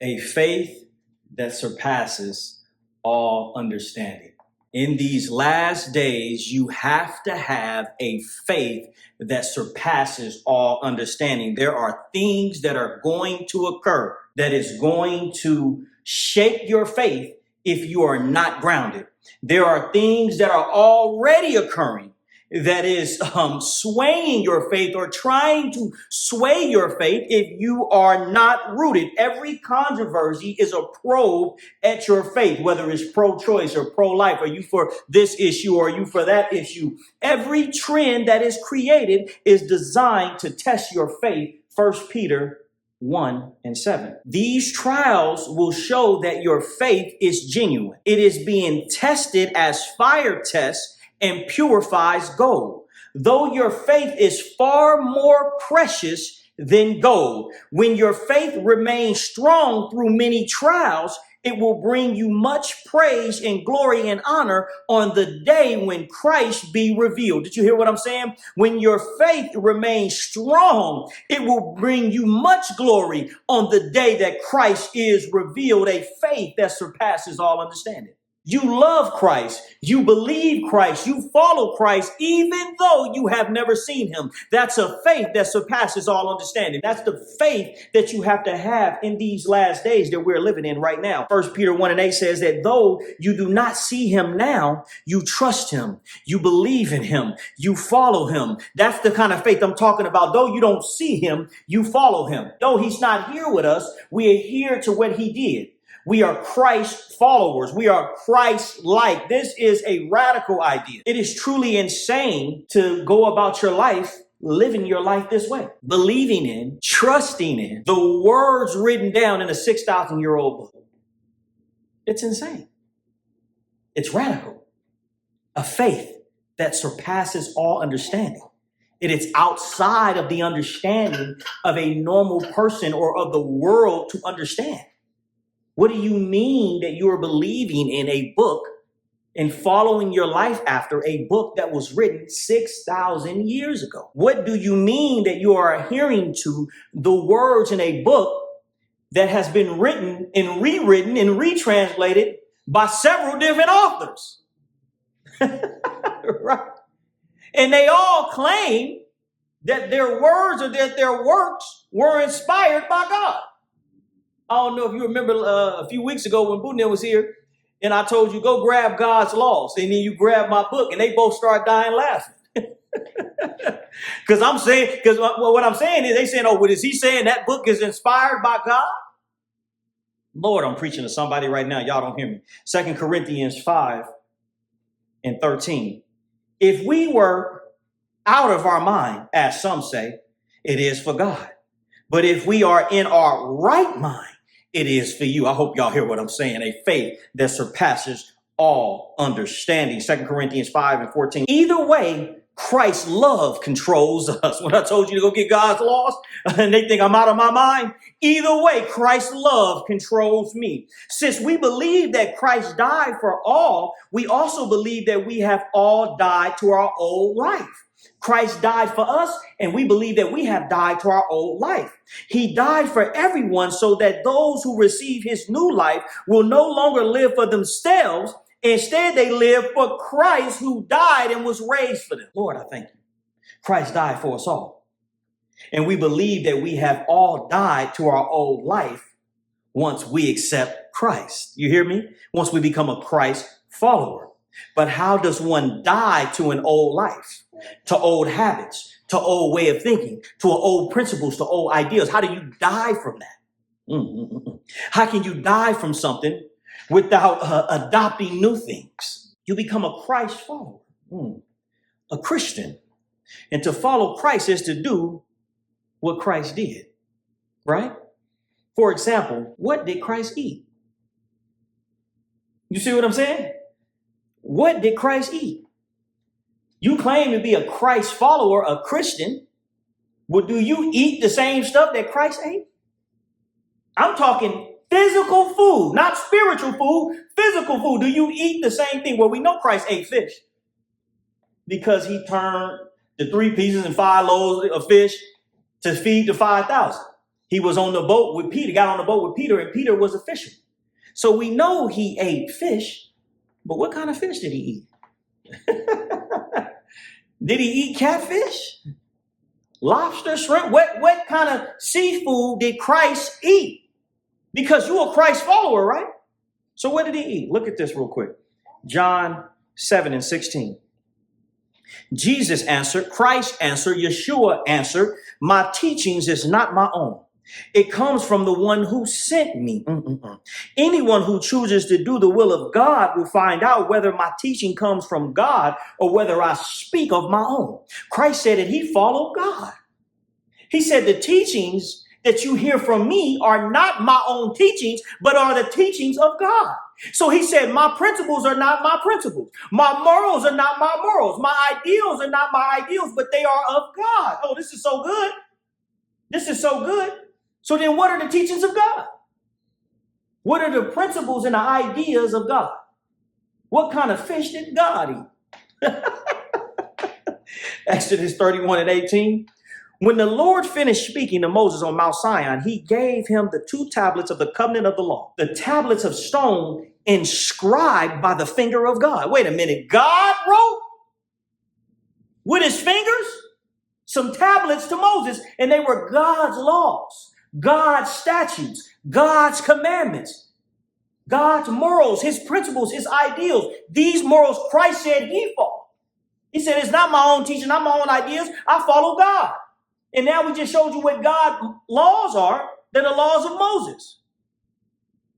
A faith that surpasses all understanding. In these last days, you have to have a faith that surpasses all understanding. There are things that are going to occur that is going to shake your faith if you are not grounded. There are things that are already occurring that is swaying your faith or trying to sway your faith if you are not rooted. Every controversy is a probe at your faith, whether it's pro-choice or pro-life. Are you for this issue or are you for that issue? Every trend that is created is designed to test your faith. 1 Peter 1:7. These trials will show that your faith is genuine. It is being tested as fire tests and purifies gold. Though your faith is far more precious than gold, when your faith remains strong through many trials, it will bring you much praise and glory and honor on the day when Christ be revealed. Did you hear what I'm saying? When your faith remains strong, it will bring you much glory on the day that Christ is revealed, a faith that surpasses all understanding. You love Christ, you believe Christ, you follow Christ, even though you have never seen him. That's a faith that surpasses all understanding. That's the faith that you have to have in these last days that we're living in right now. 1 Peter 1:8 says that though you do not see him now, you trust him, you believe in him, you follow him. That's the kind of faith I'm talking about. Though you don't see him, you follow him. Though he's not here with us, we adhere to what he did. We are Christ followers. We are Christ-like. This is a radical idea. It is truly insane to go about your life living your life this way, believing in, trusting in the words written down in a 6,000-year-old book. It's insane. It's radical. A faith that surpasses all understanding. It is outside of the understanding of a normal person or of the world to understand. What do you mean that you are believing in a book and following your life after a book that was written 6,000 years ago? What do you mean that you are adhering to the words in a book that has been written and rewritten and retranslated by several different authors? Right? And they all claim that their words or that their works were inspired by God. I don't know if you remember a few weeks ago when Boudin was here and I told you, go grab God's laws. And then you grab my book and they both start dying laughing. Because what I'm saying is they saying, oh, what is he saying? That book is inspired by God? Lord, I'm preaching to somebody right now. Y'all don't hear me. 2 Corinthians 5:13. If we were out of our mind, as some say, it is for God. But if we are in our right mind, it is for you. I hope y'all hear what I'm saying. A faith that surpasses all understanding. 2 Corinthians 5:14. Either way, Christ's love controls us. When I told you to go get God's laws and they think I'm out of my mind, either way, Christ's love controls me. Since we believe that Christ died for all, we also believe that we have all died to our old life. Christ died for us, and we believe that we have died to our old life. He died for everyone so that those who receive his new life will no longer live for themselves. Instead, they live for Christ who died and was raised for them. Lord, I thank you. Christ died for us all. And we believe that we have all died to our old life once we accept Christ. You hear me? Once we become a Christ follower. But how does one die to an old life, to old habits, to old way of thinking, to old principles, to old ideas? How do you die from that? How can you die from something without adopting new things? You become a Christ follower, a Christian. And to follow Christ is to do what Christ did, right? For example, what did Christ eat? You see what I'm saying? What did Christ eat? You claim to be a Christ follower, a Christian. Well, do you eat the same stuff that Christ ate? I'm talking physical food, not spiritual food, physical food. Do you eat the same thing? Well, we know Christ ate fish because he turned the 3 pieces and 5 loaves of fish to feed the 5,000. He was on the boat with Peter, got on the boat with Peter, and Peter was a fisherman. So we know he ate fish, but what kind of fish did he eat? Did he eat catfish? Lobster, shrimp? What kind of seafood did Christ eat? Because you're a Christ follower, right? So what did he eat? Look at this real quick. John 7:16. Jesus answered, Christ answered, Yeshua answered, my teachings is not my own. It comes from the one who sent me. Anyone who chooses to do the will of God will find out whether my teaching comes from God or whether I speak of my own. Christ said that he followed God. He said the teachings that you hear from me are not my own teachings, but are the teachings of God. So he said, my principles are not my principles. My morals are not my morals. My ideals are not my ideals, but they are of God. Oh, this is so good. This is so good. So then what are the teachings of God? What are the principles and the ideas of God? What kind of fish did God eat? Exodus 31:18. When the Lord finished speaking to Moses on Mount Sinai, he gave him the 2 tablets of the covenant of the law, the tablets of stone inscribed by the finger of God. Wait a minute. God wrote with his fingers some tablets to Moses, and they were God's laws, God's statutes, God's commandments, God's morals, his principles, his ideals. These morals Christ said he followed. He said, it's not my own teaching, not my own ideas. I follow God. And now we just showed you what God's laws are. They're the laws of Moses.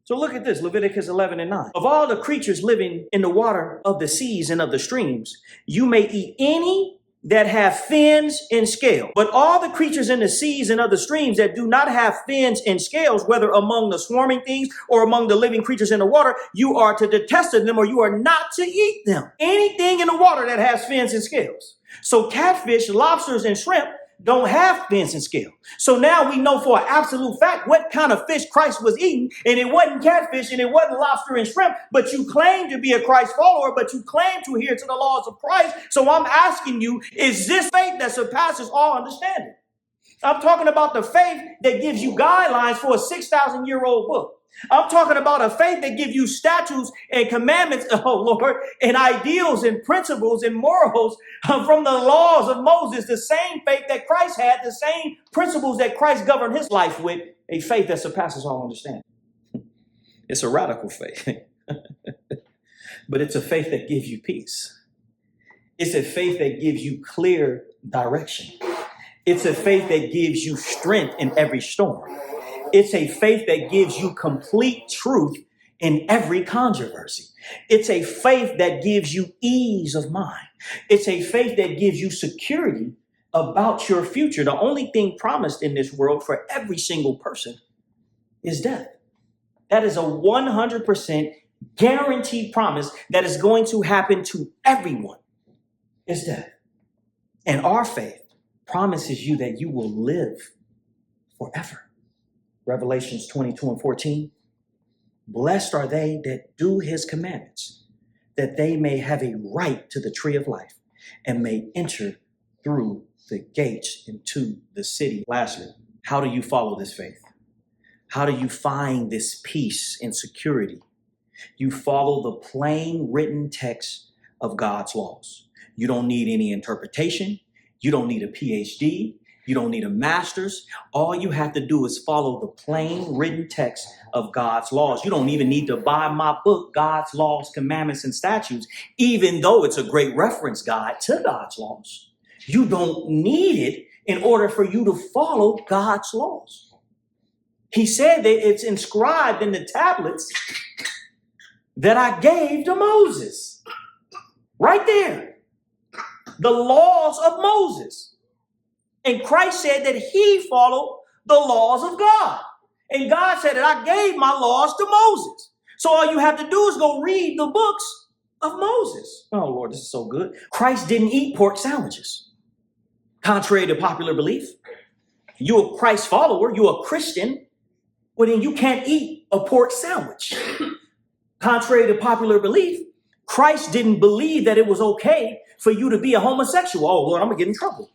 So look at this, Leviticus 11:9. Of all the creatures living in the water of the seas and of the streams, you may eat any that have fins and scales. But all the creatures in the seas and of the streams that do not have fins and scales, whether among the swarming things or among the living creatures in the water, you are to detest them, or you are not to eat them. Anything in the water that has fins and scales. So catfish, lobsters, and shrimp don't have fins and scales. So now we know for an absolute fact what kind of fish Christ was eating, and it wasn't catfish and it wasn't lobster and shrimp, but you claim to be a Christ follower, but you claim to adhere to the laws of Christ. So I'm asking you, is this faith that surpasses all understanding? I'm talking about the faith that gives you guidelines for a 6,000-year-old book. I'm talking about a faith that gives you statutes and commandments, oh Lord, and ideals and principles and morals from the laws of Moses, the same faith that Christ had, the same principles that Christ governed his life with, a faith that surpasses all understanding. It's a radical faith, but it's a faith that gives you peace. It's a faith that gives you clear direction. It's a faith that gives you strength in every storm. It's a faith that gives you complete truth in every controversy. It's a faith that gives you ease of mind. It's a faith that gives you security about your future. The only thing promised in this world for every single person is death. That is a 100% guaranteed promise that is going to happen to everyone, is death. And our faith promises you that you will live forever. Revelations 22:14. Blessed are they that do his commandments, that they may have a right to the tree of life and may enter through the gates into the city. Lastly, how do you follow this faith? How do you find this peace and security? You follow the plain written text of God's laws. You don't need any interpretation. You don't need a PhD. You don't need a master's. All you have to do is follow the plain written text of God's laws. You don't even need to buy my book, God's Laws, Commandments, and Statutes, even though it's a great reference guide to God's laws. You don't need it in order for you to follow God's laws. He said that it's inscribed in the tablets that I gave to Moses. Right there. The laws of Moses. And Christ said that he followed the laws of God. And God said that I gave my laws to Moses. So all you have to do is go read the books of Moses. Oh, Lord, this is so good. Christ didn't eat pork sandwiches. Contrary to popular belief. You're a Christ follower. You're a Christian. Well, then you can't eat a pork sandwich. Contrary to popular belief, Christ didn't believe that it was okay for you to be a homosexual. Oh, Lord, I'm going to get in trouble.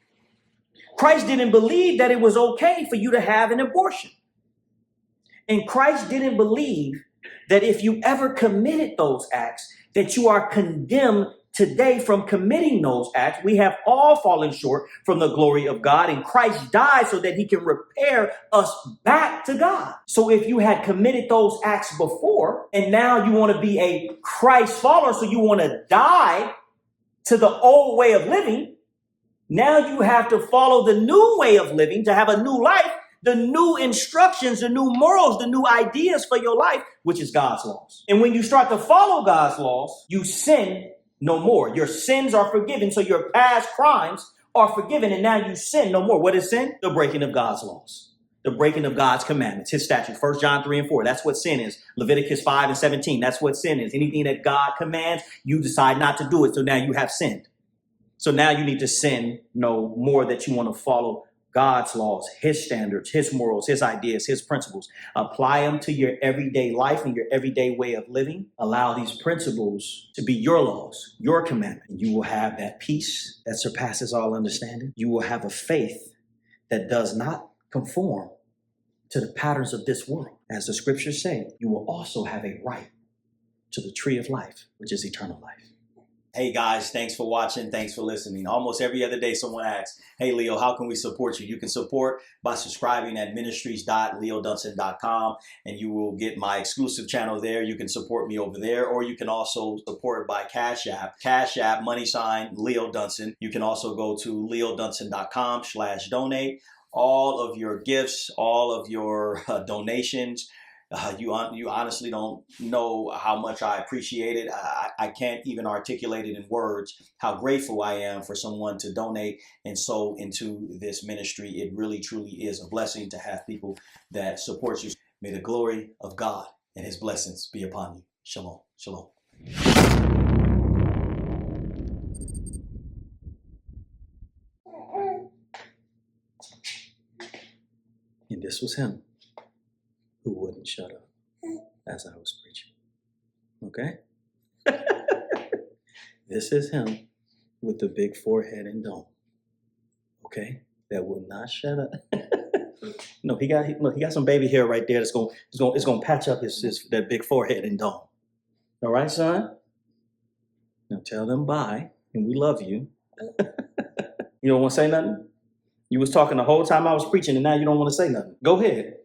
Christ didn't believe that it was okay for you to have an abortion. And Christ didn't believe that if you ever committed those acts, that you are condemned today from committing those acts. We have all fallen short from the glory of God, and Christ died so that he can repair us back to God. So if you had committed those acts before, and now you want to be a Christ follower, so you want to die to the old way of living, now you have to follow the new way of living to have a new life, the new instructions, the new morals, the new ideas for your life, which is God's laws. And when you start to follow God's laws, you sin no more. Your sins are forgiven. So your past crimes are forgiven. And now you sin no more. What is sin? The breaking of God's laws, the breaking of God's commandments, his statutes. 1 John 3 and 4. That's what sin is. Leviticus 5 and 17. That's what sin is. Anything that God commands, you decide not to do it. So now you have sinned. So now you need to sin no more, that you want to follow God's laws, his standards, his morals, his ideas, his principles. Apply them to your everyday life and your everyday way of living. Allow these principles to be your laws, your commandment. And you will have that peace that surpasses all understanding. You will have a faith that does not conform to the patterns of this world. As the scriptures say, you will also have a right to the tree of life, which is eternal life. Hey guys, thanks for watching. Thanks for listening. Almost every other day someone asks, hey Leo, how can we support you? You can support by subscribing at ministries.leodunson.com, and you will get my exclusive channel there. You can support me over there, or you can also support by Cash App, # Leo Dunson. You can also go to leodunson.com/donate. All of your gifts, all of your donations, you honestly don't know how much I appreciate it. I can't even articulate it in words how grateful I am for someone to donate and sow into this ministry. It really, truly is a blessing to have people that support you. May the glory of God and his blessings be upon you. Shalom. Shalom. And this was him who wouldn't shut up as I was preaching. Okay? This is him with the big forehead and dome. Okay? That will not shut up. No, he got some baby hair right there that's gonna patch up his that big forehead and dome. All right, son? Now tell them bye, and we love you. You don't want to say nothing? You was talking the whole time I was preaching, and now you don't want to say nothing. Go ahead.